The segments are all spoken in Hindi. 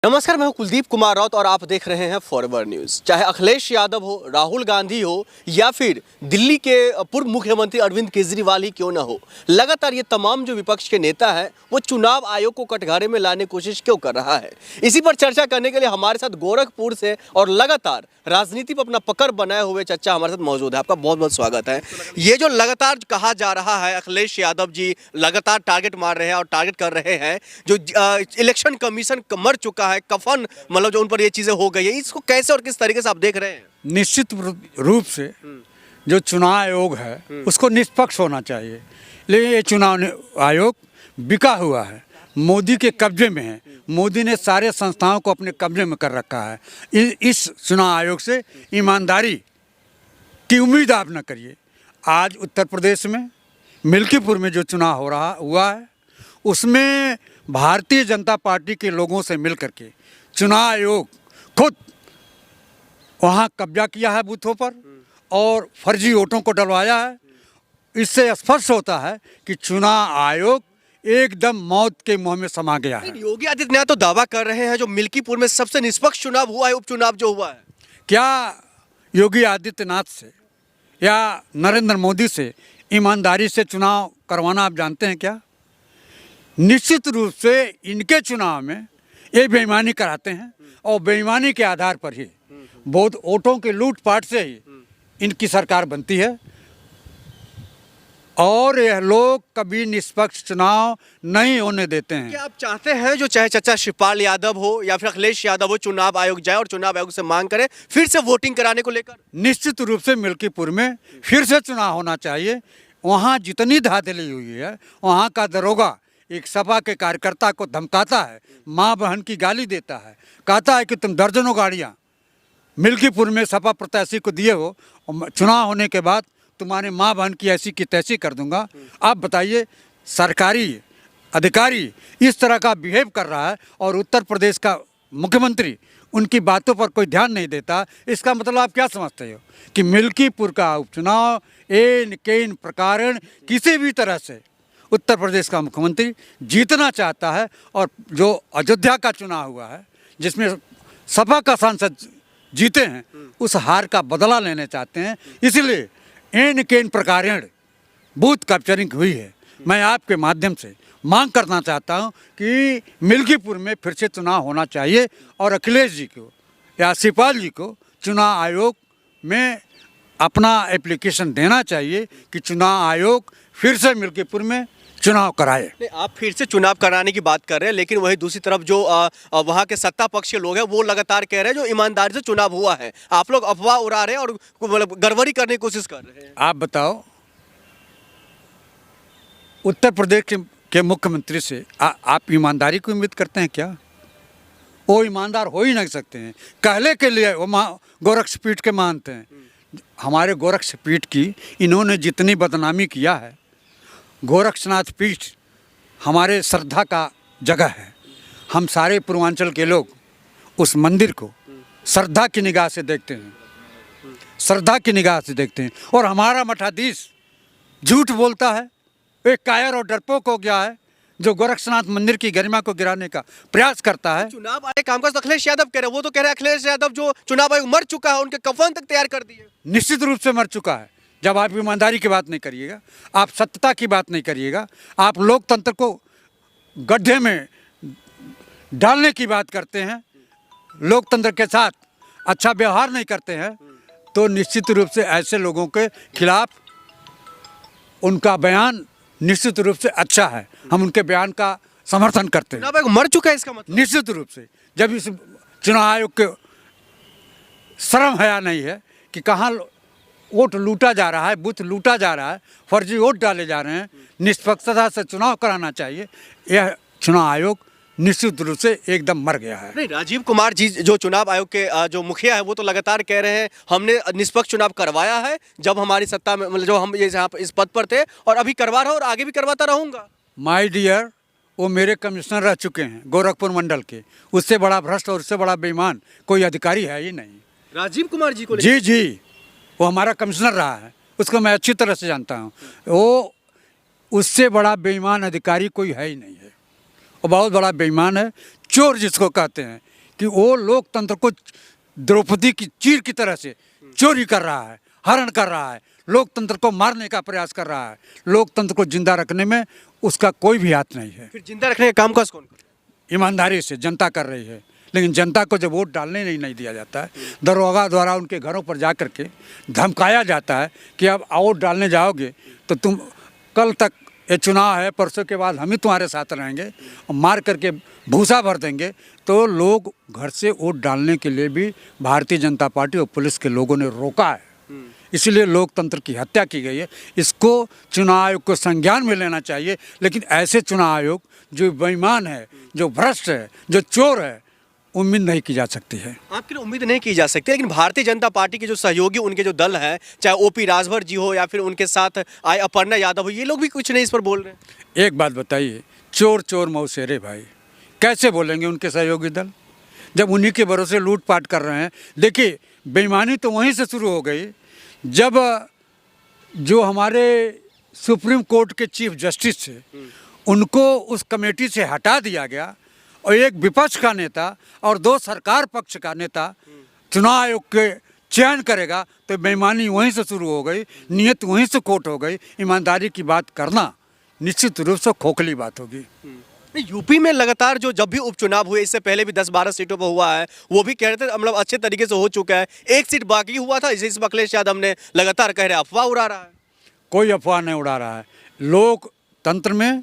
नमस्कार, मैं हूं कुलदीप कुमार राउत और आप देख रहे हैं फॉरवर्ड न्यूज। चाहे अखिलेश यादव हो, राहुल गांधी हो या फिर दिल्ली के पूर्व मुख्यमंत्री अरविंद केजरीवाल ही क्यों ना हो, लगातार ये तमाम जो विपक्ष के नेता हैं वो चुनाव आयोग को कटघरे में लाने की कोशिश क्यों कर रहा है। इसी पर चर्चा करने के लिए हमारे साथ गोरखपुर से और लगातार राजनीति पर अपना पकड़ बनाए हुए चर्चा हमारे साथ मौजूद है। आपका बहुत बहुत स्वागत है। ये जो लगातार कहा जा रहा है अखिलेश यादव जी लगातार टारगेट मार रहे हैं और टारगेट कर रहे हैं, जो इलेक्शन कमीशन मर चुका है, कफन मतलब जो उन पर ये चीजें हो गई है, इसको कैसे और किस तरीके से आप देख रहे हैं? निश्चित रूप से जो चुनाव आयोग है उसको निष्पक्ष होना चाहिए, लेकिन ये चुनाव आयोग बिका हुआ है, मोदी के कब्जे में है। मोदी ने सारे संस्थाओं को अपने कब्जे में कर रखा है। इस चुनाव आयोग से ईमानदारी की उम्मीद आप न करिए। आज उत्तर प्रदेश में मिल्कीपुर में जो चुनाव हुआ है उसमें भारतीय जनता पार्टी के लोगों से मिलकर के चुनाव आयोग खुद वहाँ कब्जा किया है बूथों पर और फर्जी वोटों को डलवाया है। इससे स्पष्ट होता है कि चुनाव आयोग एकदम मौत के मुंह में समा गया है। योगी आदित्यनाथ तो दावा कर रहे हैं जो मिल्कीपुर में सबसे निष्पक्ष चुनाव हुआ है, उपचुनाव जो हुआ है। क्या योगी आदित्यनाथ से या नरेंद्र मोदी से ईमानदारी से चुनाव करवाना आप जानते हैं क्या? निश्चित रूप से इनके चुनाव में ये बेईमानी कराते हैं और बेईमानी के आधार पर ही बहुत वोटों के लूटपाट से ही इनकी सरकार बनती है और यह लोग कभी निष्पक्ष चुनाव नहीं होने देते हैं। क्या आप चाहते हैं जो चाहे चाचा शिवपाल यादव हो या फिर अखिलेश यादव हो, चुनाव आयोग जाए और चुनाव आयोग से मांग करे फिर से वोटिंग कराने को लेकर? निश्चित रूप से मिल्कीपुर में फिर से चुनाव होना चाहिए। वहाँ जितनी धांधली हुई है, वहाँ का दरोगा एक सपा के कार्यकर्ता को धमकाता है, माँ बहन की गाली देता है, कहता है कि तुम दर्जनों गाड़ियाँ मिल्कीपुर में सपा प्रत्याशी को दिए हो, चुनाव होने के बाद तुम्हारे माँ बहन की ऐसी की तैसी कर दूंगा। आप बताइए, सरकारी अधिकारी इस तरह का बिहेव कर रहा है और उत्तर प्रदेश का मुख्यमंत्री उनकी बातों पर कोई ध्यान नहीं देता। इसका मतलब आप क्या समझते हो कि मिल्कीपुर का उपचुनाव इन प्रकार किसी भी तरह से उत्तर प्रदेश का मुख्यमंत्री जीतना चाहता है और जो अयोध्या का चुनाव हुआ है जिसमें सपा का सांसद जीते हैं उस हार का बदला लेने चाहते हैं। इसलिए इन प्रकार बूथ कैप्चरिंग हुई है। मैं आपके माध्यम से मांग करना चाहता हूं कि मिल्कीपुर में फिर से चुनाव होना चाहिए और अखिलेश जी को या शिवपाल जी को चुनाव आयोग में अपना एप्लीकेशन देना चाहिए कि चुनाव आयोग फिर से मिल्कीपुर में चुनाव कराए। नहीं, आप फिर से चुनाव कराने की बात कर रहे हैं, लेकिन वही दूसरी तरफ जो वहाँ के सत्ता पक्ष के लोग हैं वो लगातार कह रहे हैं जो ईमानदारी से चुनाव हुआ है। आप लोग अफवाह उड़ा रहे हैं और मतलब गड़बड़ी करने की कोशिश कर रहे हैं। आप बताओ, उत्तर प्रदेश के मुख्यमंत्री से आप ईमानदारी की उम्मीद करते हैं क्या? वो ईमानदार हो ही नहीं सकते हैं। कहले के लिए वो गोरक्षपीठ के मानते हैं। हमारे गोरक्षपीठ की इन्होंने जितनी बदनामी किया है, गोरक्षनाथ पीठ हमारे श्रद्धा का जगह है। हम सारे पूर्वांचल के लोग उस मंदिर को श्रद्धा की निगाह से देखते हैं, श्रद्धा की निगाह से देखते हैं। और हमारा मठाधीश झूठ बोलता है, एक कायर और डरपोक हो गया है जो गोरक्षनाथ मंदिर की गरिमा को गिराने का प्रयास करता है। चुनाव आयोग कामकाज अखिलेश यादव कह रहे हैं, वो तो कह रहे हैं अखिलेश यादव जो चुनाव आयोग मर चुका है, उनके कफन तक तैयार कर दिए। निश्चित रूप से मर चुका है। जब आप ईमानदारी की बात नहीं करिएगा, आप सत्यता की बात नहीं करिएगा, आप लोकतंत्र को गड्ढे में डालने की बात करते हैं, लोकतंत्र के साथ अच्छा व्यवहार नहीं करते हैं, तो निश्चित रूप से ऐसे लोगों के खिलाफ उनका बयान निश्चित रूप से अच्छा है। हम उनके बयान का समर्थन करते हैं। चुनाव आयोग मर चुका है इसका मतलब? निश्चित रूप से। जब इस चुनाव आयोग के शर्म हया नहीं है कि कहाँ वोट लूटा जा रहा है, बूथ लूटा जा रहा है, फर्जी वोट डाले जा रहे हैं, निष्पक्षता से चुनाव कराना चाहिए। यह चुनाव आयोग निश्चित रूप से एकदम मर गया है। नहीं, राजीव कुमार जी जो चुनाव आयोग के जो मुखिया है वो तो लगातार कह रहे हैं हमने निष्पक्ष चुनाव करवाया है जब हमारी सत्ता में, मतलब जो हम ये यहाँ इस पद पर थे, और अभी करवा रहा हूँ और आगे भी करवाता रहूँगा। माय डियर, वो मेरे कमिश्नर रह चुके हैं गोरखपुर मंडल के। उससे बड़ा भ्रष्ट और उससे बड़ा बेईमान कोई अधिकारी है ही नहीं। राजीव कुमार जी को? जी, वो हमारा कमिश्नर रहा है, उसको मैं अच्छी तरह से जानता हूँ। वो उससे बड़ा बेईमान अधिकारी कोई है ही नहीं है। वो बहुत बड़ा बेईमान है, चोर जिसको कहते हैं। कि वो लोकतंत्र को द्रौपदी की चीर की तरह से चोरी कर रहा है, हरण कर रहा है, लोकतंत्र को मारने का प्रयास कर रहा है। लोकतंत्र को जिंदा रखने में उसका कोई भी हाथ नहीं है। फिर जिंदा रखने का काम कौन कर रहा है? ईमानदारी से जनता कर रही है, लेकिन जनता को जब वोट डालने नहीं दिया जाता है, दरोगा द्वारा उनके घरों पर जा कर के धमकाया जाता है कि अब वोट डालने जाओगे तो तुम कल तक ये चुनाव है, परसों के बाद हम ही तुम्हारे साथ रहेंगे और मार करके भूसा भर देंगे, तो लोग घर से वोट डालने के लिए भी भारतीय जनता पार्टी और पुलिस के लोगों ने रोका है। इसलिए लोकतंत्र की हत्या की गई है। इसको चुनाव आयोग को संज्ञान में लेना चाहिए, लेकिन ऐसे चुनाव आयोग जो बेईमान है, जो भ्रष्ट है, जो चोर है, उम्मीद नहीं की जा सकती है। आपकी उम्मीद नहीं की जा सकती, लेकिन भारतीय जनता पार्टी के जो सहयोगी, उनके जो दल हैं, चाहे ओपी राजभर जी हो या फिर उनके साथ आए अपर्णा यादव हो, ये लोग भी कुछ नहीं इस पर बोल रहे हैं। एक बात बताइए, चोर चोर मौसेरे भाई, कैसे बोलेंगे उनके सहयोगी दल जब उन्हीं के भरोसे लूटपाट कर रहे हैं? देखिए, बेईमानी तो वहीं से शुरू हो गई जब जो हमारे सुप्रीम कोर्ट के चीफ जस्टिस थे, उनको उस कमेटी से हटा दिया गया और एक विपक्ष का नेता और दो सरकार पक्ष का नेता चुनाव आयोग के चयन करेगा, तो बेईमानी वहीं से शुरू हो गई, नीयत वहीं से खोट हो गई। ईमानदारी की बात करना निश्चित रूप से खोखली बात होगी। यूपी में लगातार जो जब भी उपचुनाव हुए, इससे पहले भी 10-12 सीटों पर हुआ है, वो भी कह रहे थे मतलब अच्छे तरीके से हो चुका है। एक सीट बाकी हुआ था, इस अखिलेश यादव ने लगातार कह रहे अफवाह उड़ा रहा है। कोई अफवाह नहीं उड़ा रहा है। लोकतंत्र में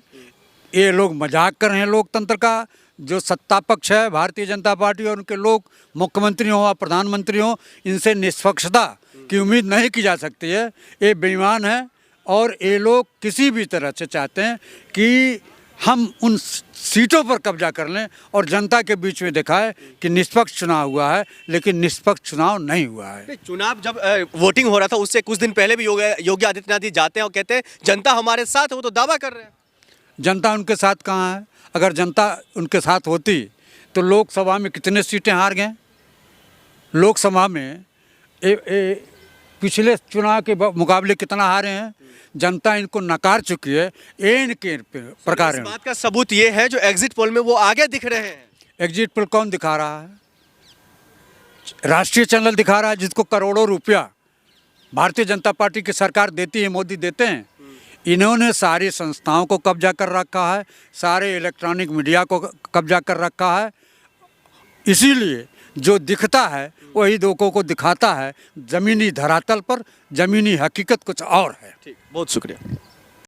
ये लोग मजाक कर रहे हैं। लोकतंत्र का जो सत्ता पक्ष है, भारतीय जनता पार्टी और उनके लोग, मुख्यमंत्री हों या प्रधानमंत्री हों, इनसे निष्पक्षता की उम्मीद नहीं की जा सकती है। ये बेईमान है और ये लोग किसी भी तरह से चाहते हैं कि हम उन सीटों पर कब्जा कर लें और जनता के बीच में दिखाए कि निष्पक्ष चुनाव हुआ है, लेकिन निष्पक्ष चुनाव नहीं हुआ है। चुनाव जब वोटिंग हो रहा था, उससे कुछ दिन पहले भी योगी आदित्यनाथ जी जाते हैं और कहते हैं जनता हमारे साथ है, वो तो दावा कर रहे हैं। जनता उनके साथ कहाँ है? अगर जनता उनके साथ होती तो लोकसभा में कितने सीटें हार गए? लोकसभा में पिछले चुनाव के मुकाबले कितना हारे हैं? जनता इनको नकार चुकी है। इनके प्रकार इस बात का सबूत ये है जो एग्जिट पोल में वो आगे दिख रहे हैं। एग्जिट पोल कौन दिखा रहा है? राष्ट्रीय चैनल दिखा रहा है, जिसको करोड़ों रुपया भारतीय जनता पार्टी की सरकार देती है, मोदी देते हैं। इन्होंने सारी संस्थाओं को कब्जा कर रखा है, सारे इलेक्ट्रॉनिक मीडिया को कब्जा कर रखा है। इसीलिए जो दिखता है वही लोगों को दिखाता है। ज़मीनी धरातल पर ज़मीनी हकीकत कुछ और है। ठीक, बहुत शुक्रिया।